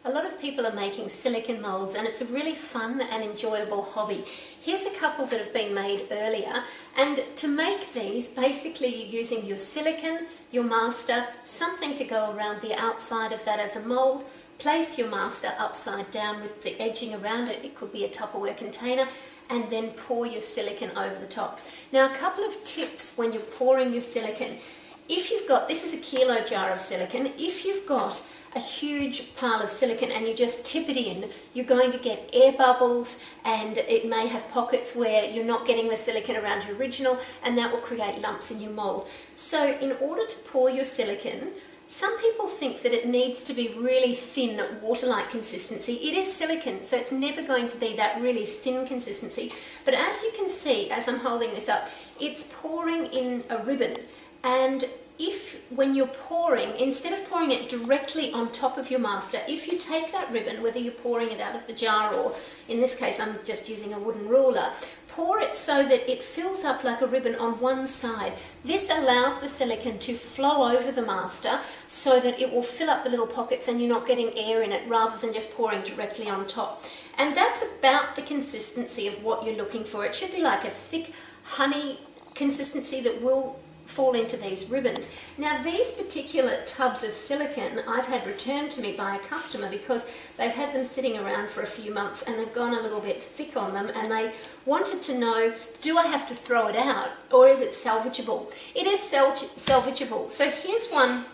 a lot of people are making silicone molds, and it's a really fun and enjoyable hobby. Here's a couple that have been made earlier, and to make these, basically you're using your silicone, your master, something to go around the outside of that as a mold. Place your master upside down with the edging around it. It could be a Tupperware container, and then pour your silicone over the top. Now, a couple of tips when you're pouring your silicone. If you've got, this is a kilo jar of silicone, if you've got a huge pile of silicone and you just tip it in, you're going to get air bubbles, and it may have pockets where you're not getting the silicone around your original, and that will create lumps in your mold. So in order to pour your silicone, some people think that it needs to be really thin, water-like consistency. It is silicone, so it's never going to be that really thin consistency. But as you can see, as I'm holding this up, it's pouring in a ribbon. And when you're pouring, instead of pouring it directly on top of your master, if you take that ribbon, whether you're pouring it out of the jar or, in this case, I'm just using a wooden ruler, pour it so that it fills up like a ribbon on one side. This allows the silicone to flow over the master so that it will fill up the little pockets and you're not getting air in it, rather than just pouring directly on top. And that's about the consistency of what you're looking for. It should be like a thick honey consistency that will fall into these ribbons. Now, these particular tubs of silicone I've had returned to me by a customer because they've had them sitting around for a few months and they've gone a little bit thick on them, and they wanted to know, do I have to throw it out or is it salvageable? It is salvageable. So here's one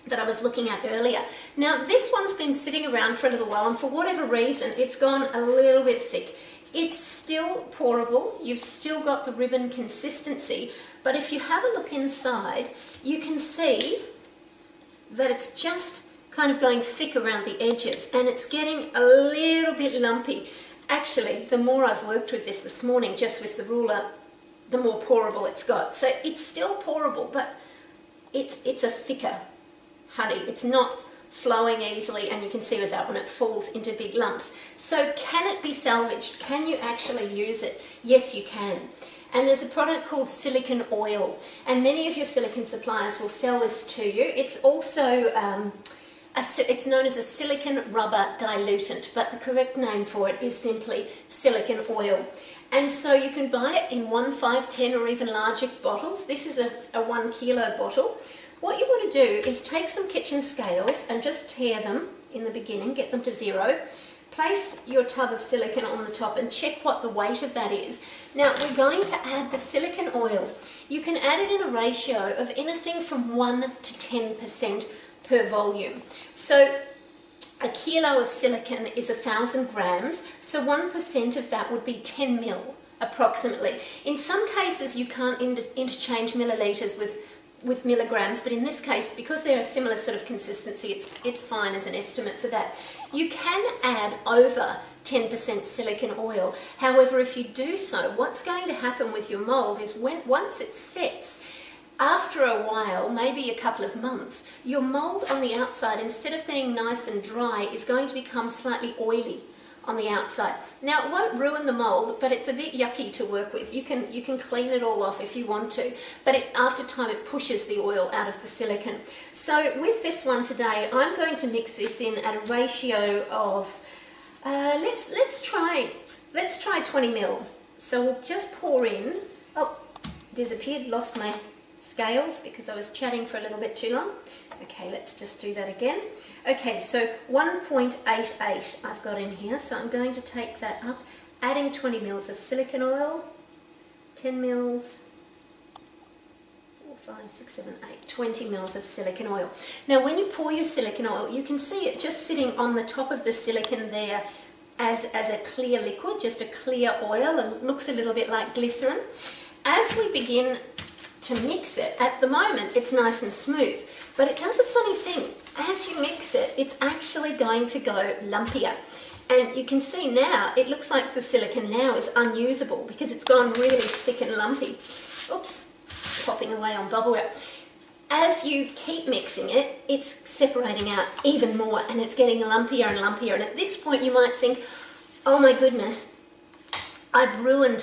that I was looking at earlier. Now, this one's been sitting around for a little while, and for whatever reason it's gone a little bit thick. It's still pourable, you've still got the ribbon consistency, but if you have a look inside, you can see that it's just kind of going thick around the edges, and it's getting a little bit lumpy. Actually, the more I've worked with this morning, just with the ruler, the more pourable it's got. So it's still pourable, but it's a thicker honey. It's not flowing easily, and you can see with that one it falls into big lumps. So can it be salvaged? Can you actually use it? Yes, you can. And there's a product called silicone oil, and many of your silicone suppliers will sell this to you. It's also it's known as a silicone rubber dilutant, but the correct name for it is simply silicone oil. And so you can buy it in 1, 5, 10 or even larger bottles. This is a 1 kilo bottle. What you want to do is take some kitchen scales and just tear them in the beginning, get them to 0. Place your tub of silicone on the top and check what the weight of that is. Now, we're going to add the silicone oil. You can add it in a ratio of anything from 1 to 10% per volume. So a kilo of silicone is 1,000 grams, so 1% of that would be 10 mil approximately. In some cases you can't interchange millilitres with milligrams, but in this case, because they're a similar sort of consistency, it's fine as an estimate for that. You can add over 10% silicone oil. However, if you do so, what's going to happen with your mold is once it sets, after a while, maybe a couple of months, your mold on the outside, instead of being nice and dry, is going to become slightly oily on the outside. Now, it won't ruin the mold, but it's a bit yucky to work with. You can clean it all off if you want to, but after time it pushes the oil out of the silicone. So with this one today, I'm going to mix this in at a ratio of let's try 20 mil. So we'll just pour in. Oh, disappeared, lost my scales because I was chatting for a little bit too long. Okay, let's just do that again. Okay, so 1.88 I've got in here, so I'm going to take that up, adding 20 mils of silicone oil, 10 mils, 4, 5, 6, 7, 8, 20 mils of silicone oil. Now, when you pour your silicone oil, you can see it just sitting on the top of the silicone there as a clear liquid, just a clear oil. It looks a little bit like glycerin. As we begin to mix it, at the moment it's nice and smooth, but it does a funny thing. As you mix it, it's actually going to go lumpier. And you can see now, it looks like the silicone now is unusable because it's gone really thick and lumpy. Oops, popping away on bubble wrap. As you keep mixing it, it's separating out even more and it's getting lumpier and lumpier. And at this point you might think, oh my goodness, I've ruined